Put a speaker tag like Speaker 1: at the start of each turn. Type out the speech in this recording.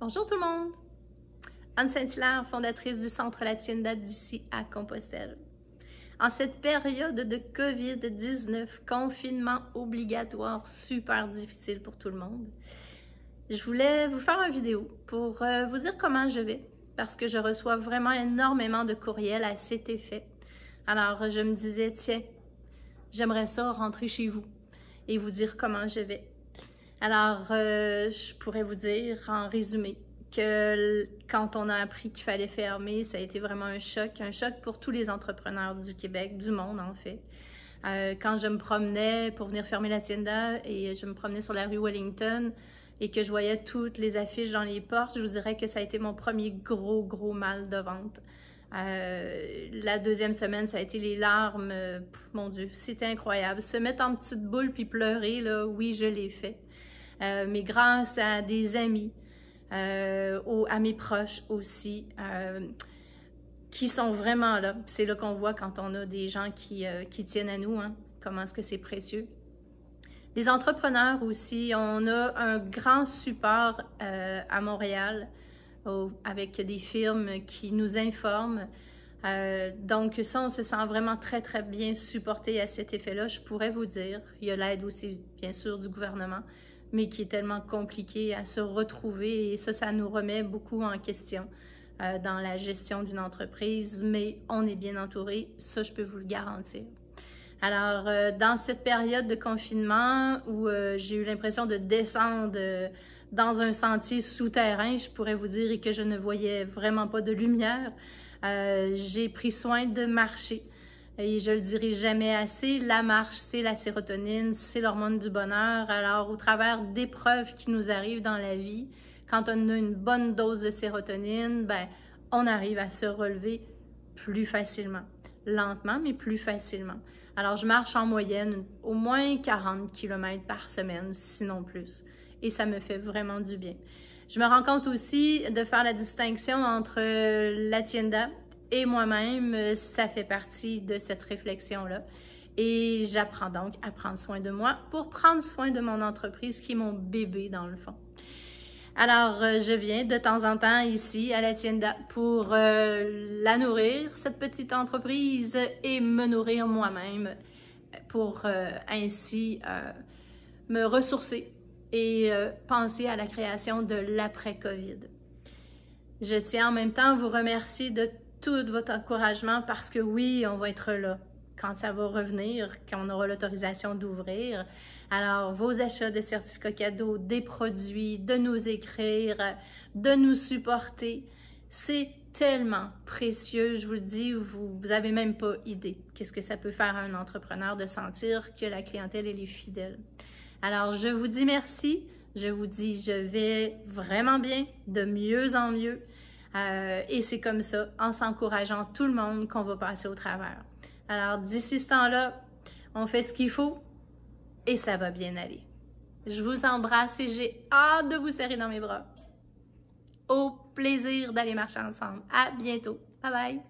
Speaker 1: Bonjour tout le monde! Anne Saint-Hilaire, fondatrice du Centre La Tienda d'ici à Compostelle. En cette période de COVID-19, confinement obligatoire, super difficile pour tout le monde, je voulais vous faire une vidéo pour vous dire comment je vais, parce que je reçois vraiment énormément de courriels à cet effet. Alors, je me disais, tiens, j'aimerais ça rentrer chez vous et vous dire comment je vais. Alors, je pourrais vous dire en résumé que quand on a appris qu'il fallait fermer, ça a été vraiment un choc pour tous les entrepreneurs du Québec, du monde en fait. Quand je me promenais pour venir fermer la tienda et je me promenais sur la rue Wellington et que je voyais toutes les affiches dans les portes, je vous dirais que ça a été mon premier gros mal de vente. La deuxième semaine, ça a été les larmes. Mon Dieu, c'était incroyable. Se mettre en petite boule puis pleurer, là, oui, je l'ai fait. Mais grâce à des amis, à mes proches aussi, qui sont vraiment là. C'est là qu'on voit quand on a des gens qui tiennent à nous, hein, comment est-ce que c'est précieux. Les entrepreneurs aussi, on a un grand support à Montréal, avec des firmes qui nous informent. Donc ça, on se sent vraiment très bien supporté à cet effet-là, je pourrais vous dire. Il y a l'aide aussi, bien sûr, du gouvernement, mais qui est tellement compliqué à se retrouver et ça nous remet beaucoup en question dans la gestion d'une entreprise, mais on est bien entouré, ça je peux vous le garantir. Alors, dans cette période de confinement où j'ai eu l'impression de descendre dans un sentier souterrain, je pourrais vous dire, et que je ne voyais vraiment pas de lumière, j'ai pris soin de marcher. Et je le dirai jamais assez, la marche, c'est la sérotonine, c'est l'hormone du bonheur. Alors, au travers d'épreuves qui nous arrivent dans la vie, quand on a une bonne dose de sérotonine, ben, on arrive à se relever plus facilement. Lentement, mais plus facilement. Alors, je marche en moyenne au moins 40 km par semaine, sinon plus. Et ça me fait vraiment du bien. Je me rends compte aussi de faire la distinction entre la tienda et moi-même, ça fait partie de cette réflexion-là. Et j'apprends donc à prendre soin de moi pour prendre soin de mon entreprise qui est mon bébé dans le fond. Alors, je viens de temps en temps ici à la tienda pour la nourrir, cette petite entreprise, et me nourrir moi-même pour ainsi me ressourcer et penser à la création de l'après-COVID. Je tiens en même temps à vous remercier de tout votre encouragement parce que oui, on va être là quand ça va revenir, quand on aura l'autorisation d'ouvrir. Alors, vos achats de certificats cadeaux, des produits, de nous écrire, de nous supporter, c'est tellement précieux, je vous le dis, vous n'avez même pas idée qu'est-ce que ça peut faire à un entrepreneur de sentir que la clientèle, elle est fidèle. Alors, je vous dis merci, je vous dis je vais vraiment bien, de mieux en mieux. Et c'est comme ça, en s'encourageant tout le monde, qu'on va passer au travers. Alors, d'ici ce temps-là, on fait ce qu'il faut et ça va bien aller. Je vous embrasse et j'ai hâte de vous serrer dans mes bras. Au plaisir d'aller marcher ensemble. À bientôt. Bye bye!